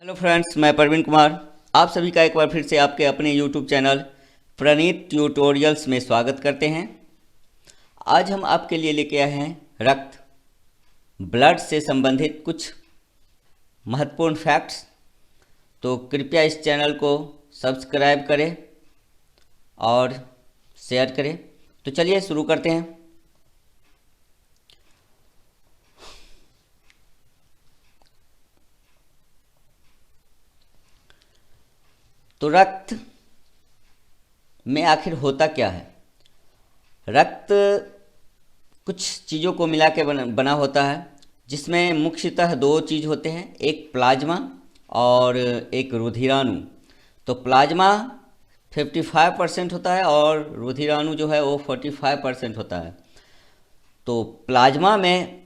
Hello friends, मैं प्रवीण कुमार। आप सभी का एक बार फिर से आपके अपने यूट्यूब चैनल प्रणीत ट्यूटोरियल्स में स्वागत करते हैं। आज हम आपके लिए लेके आए हैं रक्त ब्लड से संबंधित कुछ महत्वपूर्ण फैक्ट्स। तो कृपया इस चैनल को सब्सक्राइब करें और शेयर करें। तो चलिए शुरू करते हैं। तो रक्त में आखिर होता क्या है? रक्त कुछ चीज़ों को मिला के बना होता है, जिसमें मुख्यतः दो चीज़ होते हैं, एक प्लाज्मा और एक रुधिराणु। तो प्लाज्मा 55% होता है और रुधिराणु जो है वो 45% होता है। तो प्लाज्मा में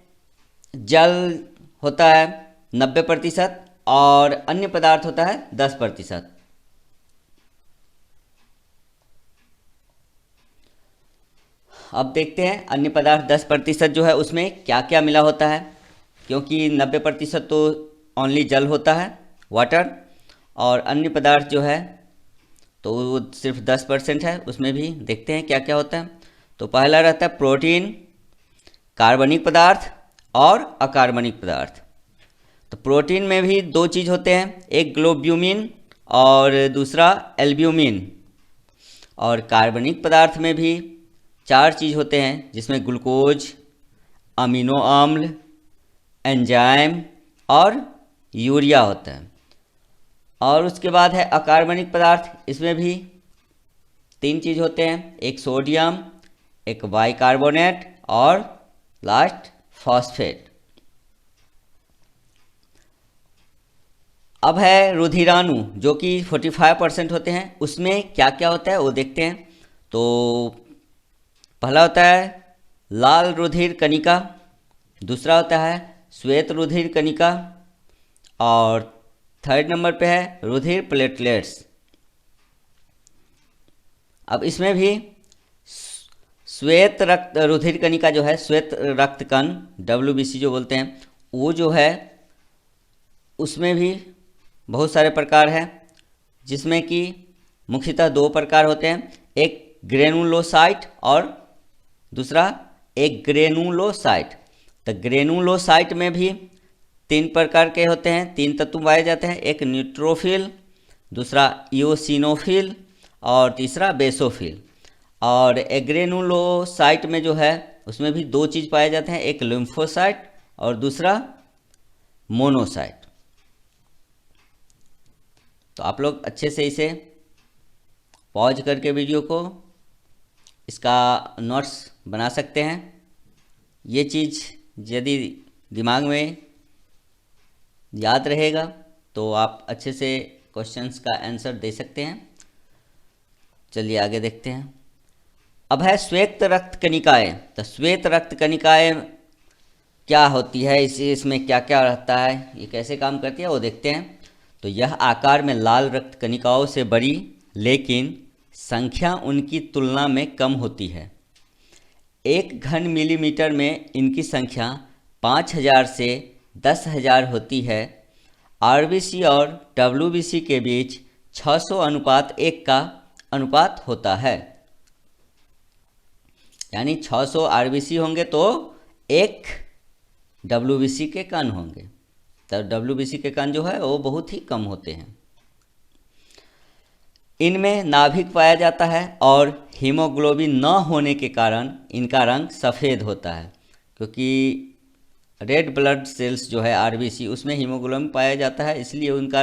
जल होता है 90% और अन्य पदार्थ होता है 10%। अब देखते हैं अन्य पदार्थ 10% जो है उसमें क्या क्या मिला होता है, क्योंकि 90% तो ओनली जल होता है, वाटर, और अन्य पदार्थ जो है तो वो सिर्फ 10% है। उसमें भी देखते हैं क्या क्या होता है। तो पहला रहता है प्रोटीन, कार्बनिक पदार्थ और अकार्बनिक पदार्थ। तो प्रोटीन में भी दो चीज़ होते हैं, एक ग्लोब्यूमिन और दूसरा एल्ब्यूमिन। और कार्बनिक पदार्थ में भी चार चीज़ होते हैं, जिसमें ग्लूकोज, अमीनो अम्ल, एंजाइम और यूरिया होता है। और उसके बाद है अकार्बनिक पदार्थ। इसमें भी तीन चीज़ होते हैं, एक सोडियम, एक बाइकार्बोनेट और लास्ट फॉस्फेट। अब है रुधिराणु, जो कि 45% होते हैं। उसमें क्या क्या होता है वो देखते हैं। तो पहला होता है लाल रुधिर कणिका, दूसरा होता है श्वेत रुधिर कणिका और थर्ड नंबर पे है रुधिर प्लेटलेट्स। अब इसमें भी श्वेत रक्त रुधिर कणिका जो है, श्वेत रक्त कण WBC जो बोलते हैं, वो जो है उसमें भी बहुत सारे प्रकार हैं, जिसमें कि मुख्यतः दो प्रकार होते हैं, एक ग्रेनुलोसाइट और दूसरा एक ग्रेनुलोसाइट। तो ग्रेनुलोसाइट में भी तीन प्रकार के होते हैं, तीन तत्व पाए जाते हैं, एक न्यूट्रोफिल, दूसरा इओसिनोफिल और तीसरा बेसोफिल। और एग्रेनुलोसाइट में जो है उसमें भी दो चीज़ पाए जाते हैं, एक लिम्फोसाइट और दूसरा मोनोसाइट। तो आप लोग अच्छे से इसे पॉज करके वीडियो को इसका नोट्स बना सकते हैं। ये चीज़ यदि दिमाग में याद रहेगा तो आप अच्छे से क्वेश्चंस का आंसर दे सकते हैं। चलिए आगे देखते हैं। अब है श्वेत रक्त कणिकाएँ। तो श्वेत रक्त कणिकाएँ क्या होती है, इसमें क्या क्या रहता है, ये कैसे काम करती है वो देखते हैं। तो यह आकार में लाल रक्त कणिकाओं से बड़ी, लेकिन संख्या उनकी तुलना में कम होती है। 1 घन मिलीमीटर में इनकी संख्या 5000 से 10,000 होती है। RBC और WBC के बीच 600:1 का अनुपात होता है। यानी 600 RBC होंगे तो 1 WBC के कण होंगे। तो WBC के कण जो है वो बहुत ही कम होते हैं। इनमें नाभिक पाया जाता है और हीमोग्लोबिन न होने के कारण इनका रंग सफ़ेद होता है, क्योंकि रेड ब्लड सेल्स जो है RBC, उसमें हीमोग्लोबिन पाया जाता है, इसलिए उनका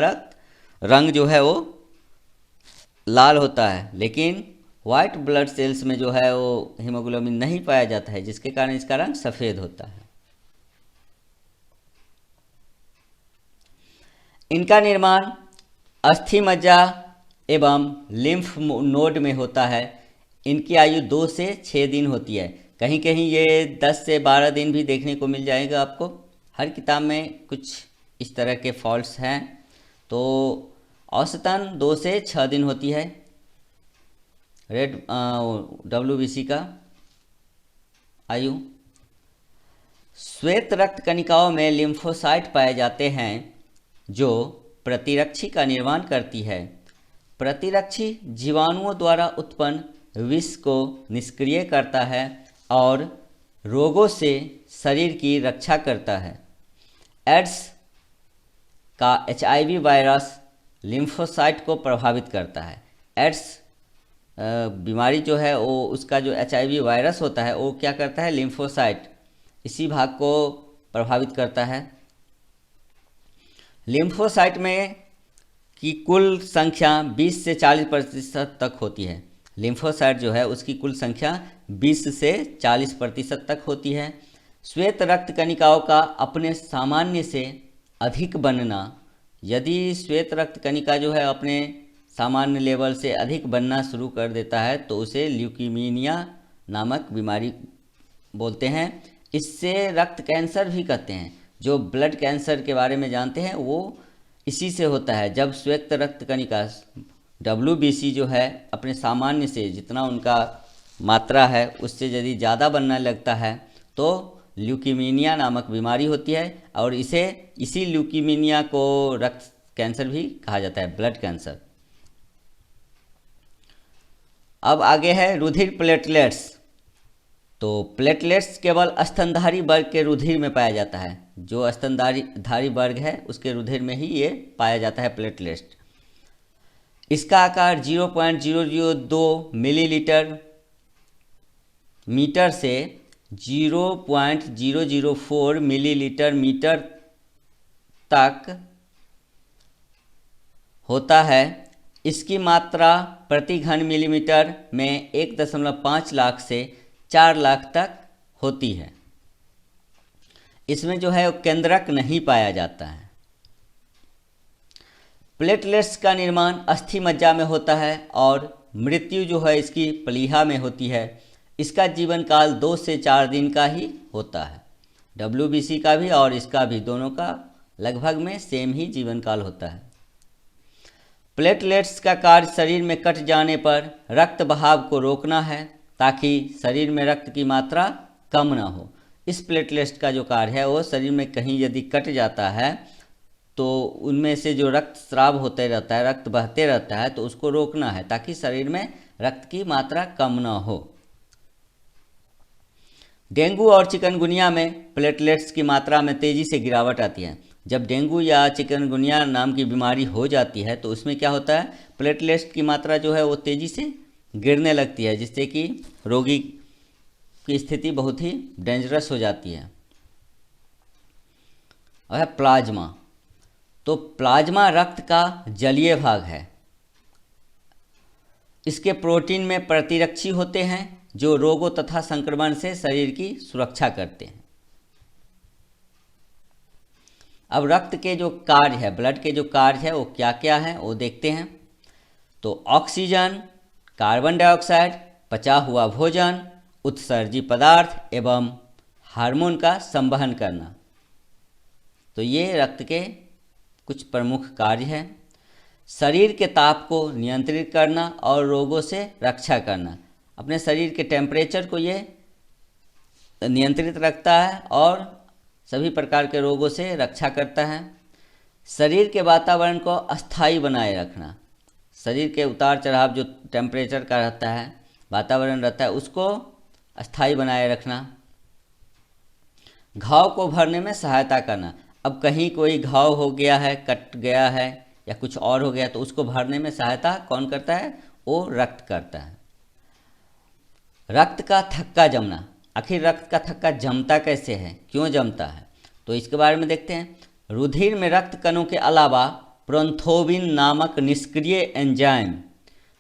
रंग जो है वो लाल होता है। लेकिन वाइट ब्लड सेल्स में जो है वो हीमोग्लोबिन नहीं पाया जाता है, जिसके कारण इसका रंग सफ़ेद होता है। इनका निर्माण अस्थि मज्जा एवं लिम्फ नोड में होता है। इनकी आयु 2 से 6 दिन होती है। कहीं कहीं ये 10 से 12 दिन भी देखने को मिल जाएगा आपको। हर किताब में कुछ इस तरह के फॉल्ट्स हैं। तो औसतन 2 से 6 दिन होती है रेड WBC का आयु। श्वेत रक्त कणिकाओं में लिम्फोसाइट पाए जाते हैं, जो प्रतिरक्षी का निर्माण करती है। प्रतिरक्षी जीवाणुओं द्वारा उत्पन्न विष को निष्क्रिय करता है और रोगों से शरीर की रक्षा करता है। एड्स का HIV वायरस लिम्फोसाइट को प्रभावित करता है। एड्स बीमारी जो है वो उसका जो HIV वायरस होता है वो क्या करता है, लिम्फोसाइट इसी भाग को प्रभावित करता है। लिम्फोसाइट में की कुल संख्या 20 से 40% तक होती है। लिम्फोसाइट जो है उसकी कुल संख्या 20 से 40% तक होती है। श्वेत रक्त कणिकाओं का अपने सामान्य से अधिक बनना, यदि श्वेत रक्त कणिका जो है अपने सामान्य लेवल से अधिक बनना शुरू कर देता है तो उसे ल्यूकीमिया नामक बीमारी बोलते हैं। इससे रक्त कैंसर भी कहते हैं। जो ब्लड कैंसर के बारे में जानते हैं वो इसी से होता है। जब श्वेत रक्त कणिका WBC जो है अपने सामान्य से जितना उनका मात्रा है उससे यदि ज़्यादा बनने लगता है तो ल्यूकीमिया नामक बीमारी होती है और इसी ल्यूकीमिया को रक्त कैंसर भी कहा जाता है, ब्लड कैंसर। अब आगे है रुधिर प्लेटलेट्स। तो प्लेटलेट्स केवल स्तनधारी वर्ग के रुधिर में पाया जाता है। जो स्तनधारी वर्ग है उसके रुधिर में ही ये पाया जाता है प्लेटलेट्स। इसका आकार 0.002 मिलीलीटर मीटर से 0.004 मिलीलीटर मीटर तक होता है। इसकी मात्रा प्रति घन मिलीमीटर में 1.5 लाख से 4 लाख तक होती है। इसमें जो है केंद्रक नहीं पाया जाता है। प्लेटलेट्स का निर्माण अस्थि मज्जा में होता है और मृत्यु जो है इसकी प्लीहा में होती है। इसका जीवन काल 2 से 4 दिन का ही होता है। WBC का भी और इसका भी दोनों का लगभग में सेम ही जीवन काल होता है। प्लेटलेट्स का कार्य शरीर में कट जाने पर रक्त बहाव को रोकना है ताकि शरीर में रक्त की मात्रा कम ना हो। इस प्लेटलेट्स का जो कार्य है वो शरीर में कहीं यदि कट जाता है तो उनमें से जो रक्त स्राव होते रहता है, रक्त बहते रहता है, तो उसको रोकना है ताकि शरीर में रक्त की मात्रा कम ना हो। डेंगू और चिकनगुनिया में प्लेटलेट्स की मात्रा में तेज़ी से गिरावट आती है। जब डेंगू या चिकनगुनिया नाम की बीमारी हो जाती है तो उसमें क्या होता है, प्लेटलेट्स की मात्रा जो है वो तेज़ी से गिरने लगती है, जिससे कि रोगी की स्थिति बहुत ही डेंजरस हो जाती है। और प्लाज्मा। तो प्लाज्मा रक्त का जलीय भाग है। इसके प्रोटीन में प्रतिरक्षी होते हैं जो रोगों तथा संक्रमण से शरीर की सुरक्षा करते हैं। अब रक्त के जो कार्य है, ब्लड के जो कार्य है वो क्या क्या है वो देखते हैं। तो ऑक्सीजन, कार्बन डाइऑक्साइड, पचा हुआ भोजन, उत्सर्जी पदार्थ एवं हार्मोन का संवहन करना। तो ये रक्त के कुछ प्रमुख कार्य हैं। शरीर के ताप को नियंत्रित करना और रोगों से रक्षा करना। अपने शरीर के टेम्परेचर को ये नियंत्रित रखता है और सभी प्रकार के रोगों से रक्षा करता है। शरीर के वातावरण को अस्थायी बनाए रखना। शरीर के उतार चढ़ाव जो टेम्परेचर का रहता है, वातावरण रहता है, उसको अस्थायी बनाए रखना। घाव को भरने में सहायता करना। अब कहीं कोई घाव हो गया है, कट गया है या कुछ और हो गया तो उसको भरने में सहायता कौन करता है, वो रक्त करता है। रक्त का थक्का जमना। आखिर रक्त का थक्का जमता कैसे है, क्यों जमता है, तो इसके बारे में देखते हैं। रुधिर में रक्त कणों के अलावा प्रोन्थोबिन नामक निष्क्रिय एंजाइम,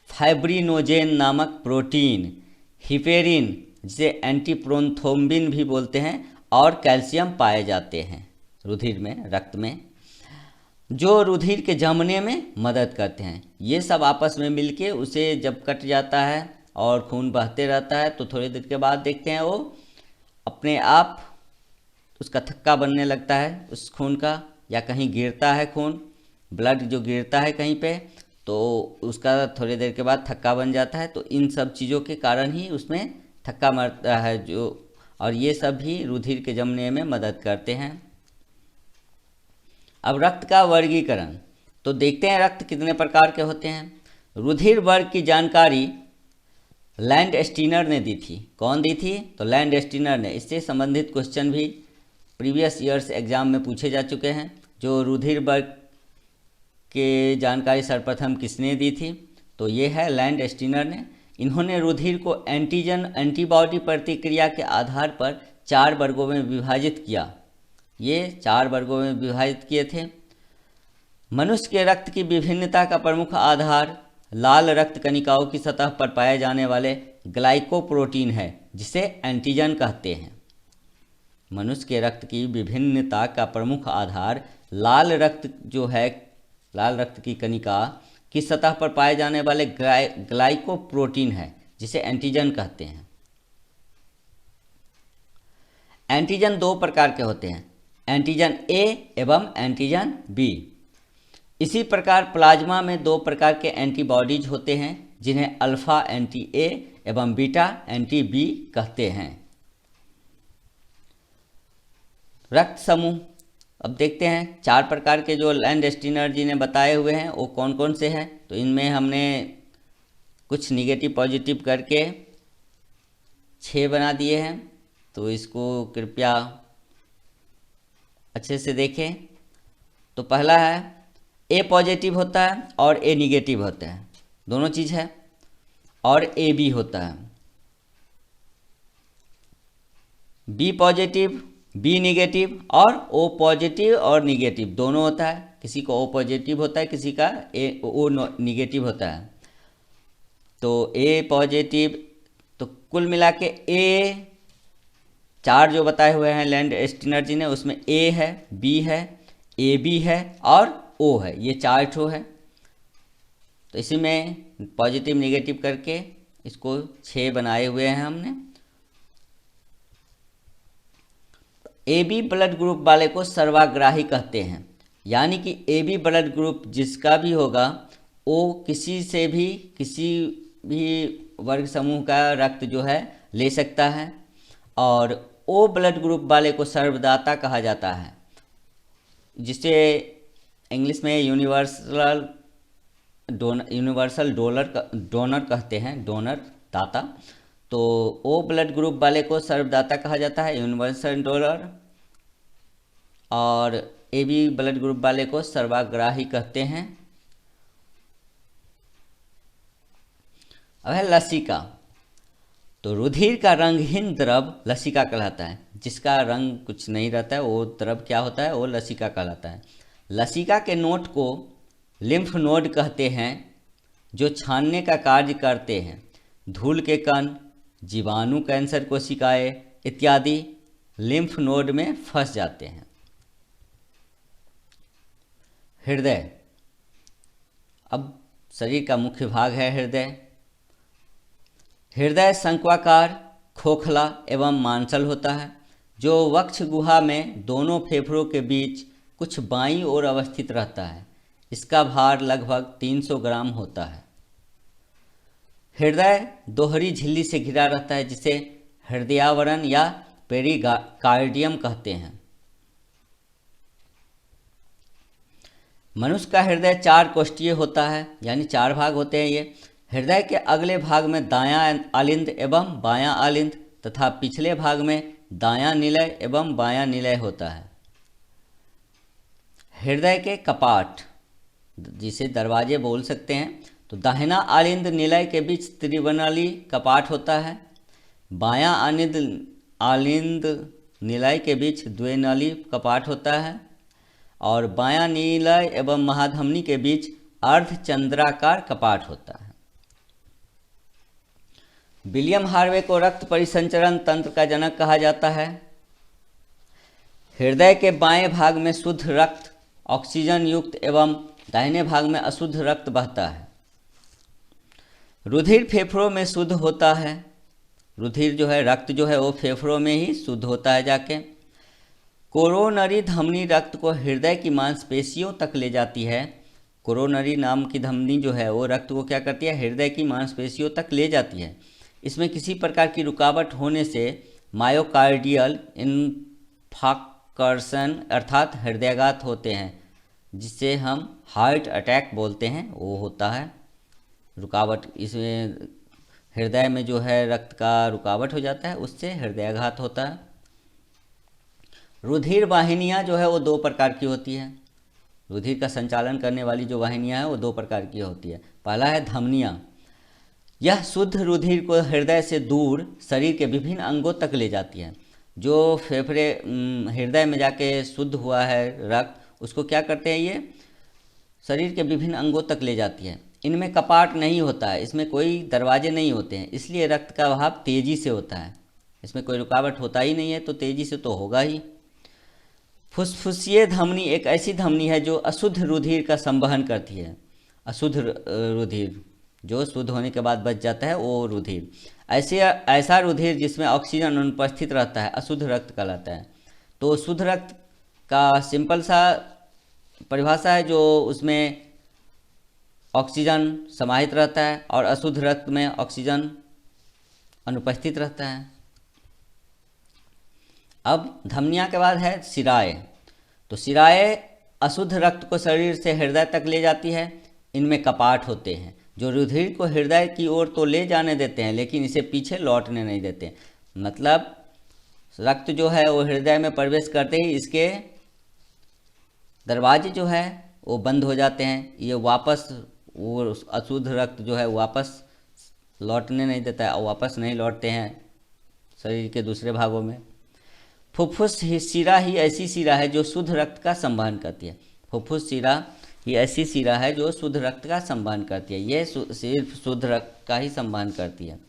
फाइब्रिनोजेन नामक प्रोटीन, हिपेरिन जिसे एंटीप्रोन्थोम्बिन भी बोलते हैं और कैल्शियम पाए जाते हैं रुधिर में, रक्त में, जो रुधिर के जमने में मदद करते हैं। ये सब आपस में मिलके उसे जब कट जाता है और खून बहते रहता है तो थोड़ी देर के बाद देखते हैं वो अपने आप उसका थक्का बनने लगता है उस खून का, या कहीं गिरता है खून, ब्लड जो गिरता है कहीं पे तो उसका थोड़ी देर के बाद थक्का बन जाता है। तो इन सब चीज़ों के कारण ही उसमें थक्का मरता है और ये सब भी रुधिर के जमने में मदद करते हैं। अब रक्त का वर्गीकरण। तो देखते हैं रक्त कितने प्रकार के होते हैं। रुधिर वर्ग की जानकारी लैंड स्टीनर ने दी थी। कौन दी थी? तो लैंड स्टीनर ने। इससे संबंधित क्वेश्चन भी प्रीवियस ईयर्स एग्जाम में पूछे जा चुके हैं। जो रुधिर वर्ग के जानकारी सर्वप्रथम किसने दी थी? तो ये है लैंड स्टीनर ने। इन्होंने रुधिर को एंटीजन एंटीबॉडी प्रतिक्रिया के आधार पर 4 वर्गों में विभाजित किया। ये 4 वर्गों में विभाजित किए थे। मनुष्य के रक्त की विभिन्नता का प्रमुख आधार लाल रक्त कणिकाओं की सतह पर पाए जाने वाले ग्लाइकोप्रोटीन है, जिसे एंटीजन कहते हैं। मनुष्य के रक्त की विभिन्नता का प्रमुख आधार लाल रक्त की कणिका की सतह पर पाए जाने वाले ग्लाइकोप्रोटीन है, जिसे एंटीजन कहते हैं। एंटीजन 2 प्रकार के होते हैं, एंटीजन ए एवं एंटीजन बी। इसी प्रकार प्लाज्मा में 2 प्रकार के एंटीबॉडीज होते हैं, जिन्हें अल्फा एंटी ए एवं बीटा एंटी बी कहते हैं। रक्त समूह अब देखते हैं 4 प्रकार के जो लैंड स्टीनर जी ने बताए हुए हैं वो कौन कौन से हैं। तो इनमें हमने कुछ निगेटिव पॉजिटिव करके 6 बना दिए हैं, तो इसको कृपया अच्छे से देखें। तो पहला है ए पॉजिटिव होता है और ए निगेटिव होता है, दोनों चीज़ है। और ए बी होता है, बी पॉजिटिव बी निगेटिव और ओ पॉजिटिव और निगेटिव दोनों होता है। किसी को ओ पॉजिटिव होता है, किसी का ओ निगेटिव होता है। तो ए पॉजिटिव, तो कुल मिला के ए 4 जो बताए हुए हैं लैंड स्टीनर जी ने, उसमें ए है, बी है, ए बी है और ओ है, ये 4 ठो है। तो इसी में पॉजिटिव निगेटिव करके इसको 6 बनाए हुए हैं हमने। ए बी ब्लड ग्रुप वाले को सर्वाग्राही कहते हैं, यानी कि ए बी ब्लड ग्रुप जिसका भी होगा वो किसी भी वर्ग समूह का रक्त जो है ले सकता है। और ओ ब्लड ग्रुप वाले को सर्वदाता कहा जाता है, जिसे इंग्लिश में यूनिवर्सल डोनर कहते हैं, डोनर दाता। तो ओ ब्लड ग्रुप वाले को सर्वदाता कहा जाता है, यूनिवर्सल डोनर। और ए बी ब्लड ग्रुप वाले को सर्वाग्राही कहते हैं। अब है लसिका। तो रुधिर का रंगहीन द्रव लसिका कहलाता है। जिसका रंग कुछ नहीं रहता है वो द्रव क्या होता है? वो लसिका कहलाता है। लसिका के नोड को लिम्फ नोड कहते हैं, जो छानने का कार्य करते हैं। धूल के कण, जीवाणु, कैंसर कोशिकाएं इत्यादि लिम्फ नोड में फंस जाते हैं। हृदय, अब शरीर का मुख्य भाग है हृदय। हृदय शंक्वाकार, खोखला एवं मांसल होता है, जो वक्ष गुहा में दोनों फेफड़ों के बीच कुछ बाईं ओर अवस्थित रहता है। इसका भार लगभग 300 ग्राम होता है। हृदय दोहरी झिल्ली से घिरा रहता है, जिसे हृदयावरण या पेरिकार्डियम कहते हैं। मनुष्य का हृदय 4 कोष्ठीय होता है, यानी 4 भाग होते हैं ये। हृदय के अगले भाग में दायां आलिंद एवं बायां आलिंद तथा पिछले भाग में दायां निलय एवं बायां निलय होता है। हृदय के कपाट, जिसे दरवाजे बोल सकते हैं, तो दाहिना आलिंद निलय के बीच त्रिवनली कपाट होता है। बायां आलिंद निलय के बीच द्विनली कपाट होता है। और बायां निलय एवं महाधमनी के बीच अर्धचंद्राकार कपाट होता है। विलियम हार्वे को रक्त परिसंचरण तंत्र का जनक कहा जाता है। हृदय के बाएं भाग में शुद्ध रक्त ऑक्सीजन युक्त एवं दाहिने भाग में अशुद्ध रक्त बहता है। रुधिर फेफड़ों में शुद्ध होता है। रुधिर जो है, रक्त जो है वो फेफड़ों में ही शुद्ध होता है जाके। कोरोनरी धमनी रक्त को हृदय की मांसपेशियों तक ले जाती है। कोरोनरी नाम की धमनी जो है वो रक्त को क्या करती है? हृदय की मांसपेशियों तक ले जाती है। इसमें किसी प्रकार की रुकावट होने से मायोकार्डियल इन्फार्क्शन अर्थात हृदयाघात होते हैं। जिसे हम हार्ट अटैक बोलते हैं वो होता है। रुकावट, इसमें हृदय में जो है रक्त का रुकावट हो जाता है, उससे हृदयाघात होता है। रुधिर वाहिनियाँ जो है वो दो प्रकार की होती है। रुधिर का संचालन करने वाली जो वाहिनियाँ हैं वो दो प्रकार की होती है। पहला है धमनियाँ। यह शुद्ध रुधिर को हृदय से दूर शरीर के विभिन्न अंगों तक ले जाती है। जो फेफड़े हृदय में जाके शुद्ध हुआ है रक्त, उसको क्या करते हैं, ये शरीर के विभिन्न अंगों तक ले जाती है। इनमें कपाट नहीं होता है, इसमें कोई दरवाजे नहीं होते हैं, इसलिए रक्त का बहाव तेजी से होता है। इसमें कोई रुकावट होता ही नहीं है तो तेजी से तो होगा ही। फुसफुसीय धमनी एक ऐसी धमनी है जो अशुद्ध रुधिर का संवहन करती है। अशुद्ध रुधिर जो शुद्ध होने के बाद बच जाता है वो रुधिर, ऐसा रुधिर जिसमें ऑक्सीजन अनुपस्थित रहता है अशुद्ध रक्त कहलाता है। तो शुद्ध रक्त का सिंपल सा परिभाषा है, जो उसमें ऑक्सीजन समाहित रहता है और अशुद्ध रक्त में ऑक्सीजन अनुपस्थित रहता है। अब धमनिया के बाद है शिराएँ। तो शिराएँ अशुद्ध रक्त को शरीर से हृदय तक ले जाती है। इनमें कपाट होते हैं जो रुधिर को हृदय की ओर तो ले जाने देते हैं लेकिन इसे पीछे लौटने नहीं देते। मतलब रक्त जो है वो हृदय में प्रवेश करते ही इसके दरवाजे जो है वो बंद हो जाते हैं। ये वापस वो अशुद्ध रक्त जो है वापस लौटने नहीं देता है और वापस नहीं लौटते हैं शरीर के दूसरे भागों में। फुफ्फुस शिरा ही ऐसी शिरा है जो शुद्ध रक्त का संवहन करती है। फुफ्फुस शिरा ही ऐसी शिरा है जो शुद्ध रक्त का संवहन करती है। ये सिर्फ शुद्ध रक्त का ही संवहन करती है।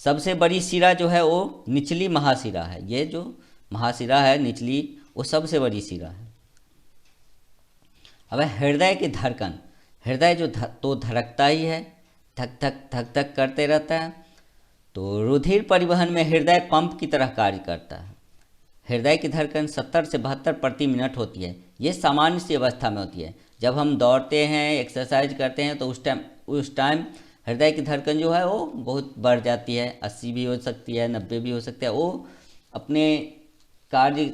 सबसे बड़ी शिरा जो है वो निचली महाशिरा है। ये जो महाशिरा है निचली, वो सबसे बड़ी शिरा है। अब हृदय की धड़कन। हृदय जो तो धड़कता ही है, धक धक धक धक करते रहता है। तो रुधिर परिवहन में हृदय पंप की तरह कार्य करता है। हृदय की धड़कन 70 से 72 प्रति मिनट होती है। ये सामान्य सी अवस्था में होती है। जब हम दौड़ते हैं, एक्सरसाइज करते हैं तो उस टाइम हृदय की धड़कन जो है वो बहुत बढ़ जाती है। 80 भी हो सकती है, 90 भी हो सकती है। वो अपने कार्य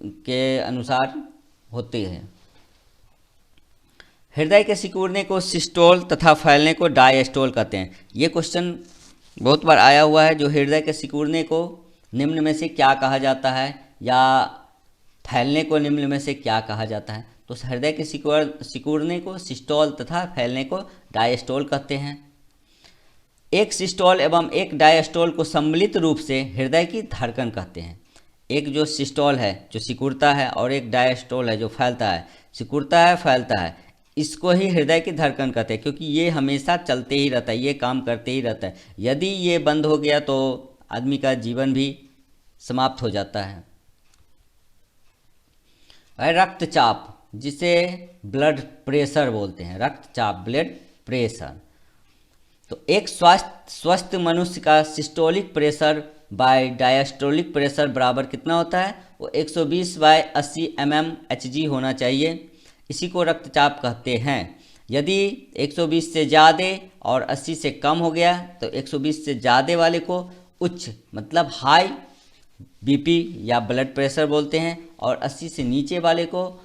के अनुसार होते हैं। हृदय के सिकुड़ने को सिस्टोल तथा फैलने को डायस्टोल कहते हैं। ये क्वेश्चन बहुत बार आया हुआ है। जो हृदय के सिकुड़ने को निम्न में से क्या कहा जाता है, या फैलने को निम्न में से क्या कहा जाता है। तो हृदय के सिकुड़ने को सिस्टोल तथा फैलने को डायस्टोल कहते हैं। एक सिस्टोल एवं एक डायस्टोल को सम्मिलित रूप से हृदय की धड़कन कहते हैं। एक जो सिस्टोल है जो सिकुड़ता है और एक डायस्टोल है जो फैलता है। सिकुड़ता है, फैलता है, इसको ही हृदय की धड़कन कहते हैं, क्योंकि ये हमेशा चलते ही रहता है, ये काम करते ही रहता है। यदि ये बंद हो गया तो आदमी का जीवन भी समाप्त हो जाता है। रक्तचाप, जिसे ब्लड प्रेशर बोलते हैं। रक्तचाप, ब्लड प्रेशर। तो एक स्वस्थ मनुष्य का systolic pressure by diastolic pressure बराबर कितना होता है, वो 120/80 mmHg होना चाहिए। इसी को रक्तचाप कहते हैं। यदि 120 से ज़्यादा और 80 से कम हो गया तो 120 से ज़्यादा वाले को उच्च मतलब हाई बीपी या ब्लड प्रेशर बोलते हैं, और 80 से नीचे वाले को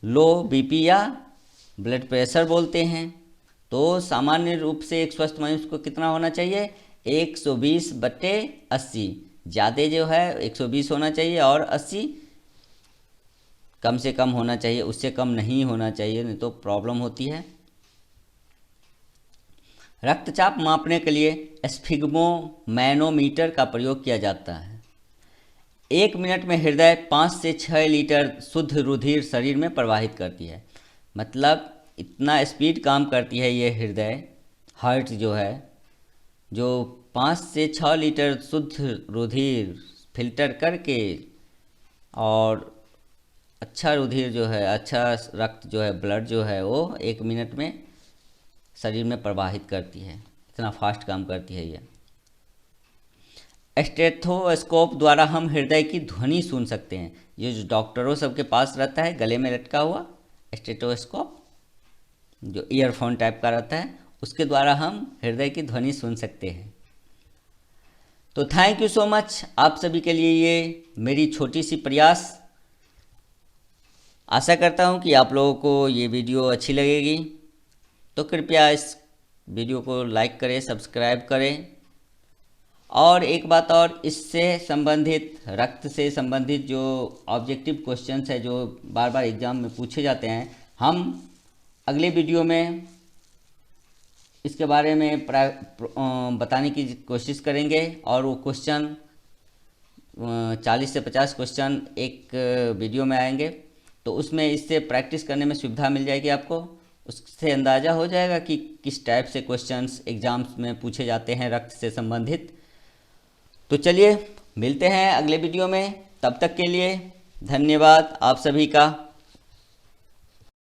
लो बीपी या ब्लड प्रेशर बोलते हैं। तो सामान्य रूप से एक स्वस्थ मनुष्य को कितना होना चाहिए, 120/80। ज़्यादा जो है 120 होना चाहिए और 80 कम से कम होना चाहिए, उससे कम नहीं होना चाहिए, नहीं तो प्रॉब्लम होती है। रक्तचाप मापने के लिए स्फिग्मोमैनोमीटर का प्रयोग किया जाता है। 1 मिनट में हृदय 5 से 6 लीटर शुद्ध रुधिर शरीर में प्रवाहित करती है। मतलब इतना स्पीड काम करती है ये हृदय, हार्ट जो है, जो 5 से 6 लीटर शुद्ध रुधिर फिल्टर करके और अच्छा रुधिर जो है, अच्छा रक्त जो है, ब्लड जो है, वो 1 मिनट में शरीर में प्रवाहित करती है। इतना फास्ट काम करती है ये। स्टेथोस्कोप द्वारा हम हृदय की ध्वनि सुन सकते हैं। ये जो डॉक्टरों सबके पास रहता है गले में लटका हुआ स्टेथोस्कोप, जो ईयरफोन टाइप का रहता है, उसके द्वारा हम हृदय की ध्वनि सुन सकते हैं। तो थैंक यू सो मच आप सभी के लिए। ये मेरी छोटी सी प्रयास आशा करता हूँ कि आप लोगों को ये वीडियो अच्छी लगेगी, तो कृपया इस वीडियो को लाइक करें, सब्सक्राइब करें। और एक बात और, इससे संबंधित, रक्त से संबंधित जो ऑब्जेक्टिव क्वेश्चंस है जो बार बार एग्ज़ाम में पूछे जाते हैं, हम अगले वीडियो में इसके बारे में बताने की कोशिश करेंगे। और वो क्वेश्चन 40 से 50 क्वेश्चन एक वीडियो में आएंगे, तो उसमें इससे प्रैक्टिस करने में सुविधा मिल जाएगी आपको। उससे अंदाज़ा हो जाएगा कि किस टाइप से क्वेश्चंस एग्ज़ाम्स में पूछे जाते हैं रक्त से संबंधित। तो चलिए मिलते हैं अगले वीडियो में, तब तक के लिए धन्यवाद आप सभी का।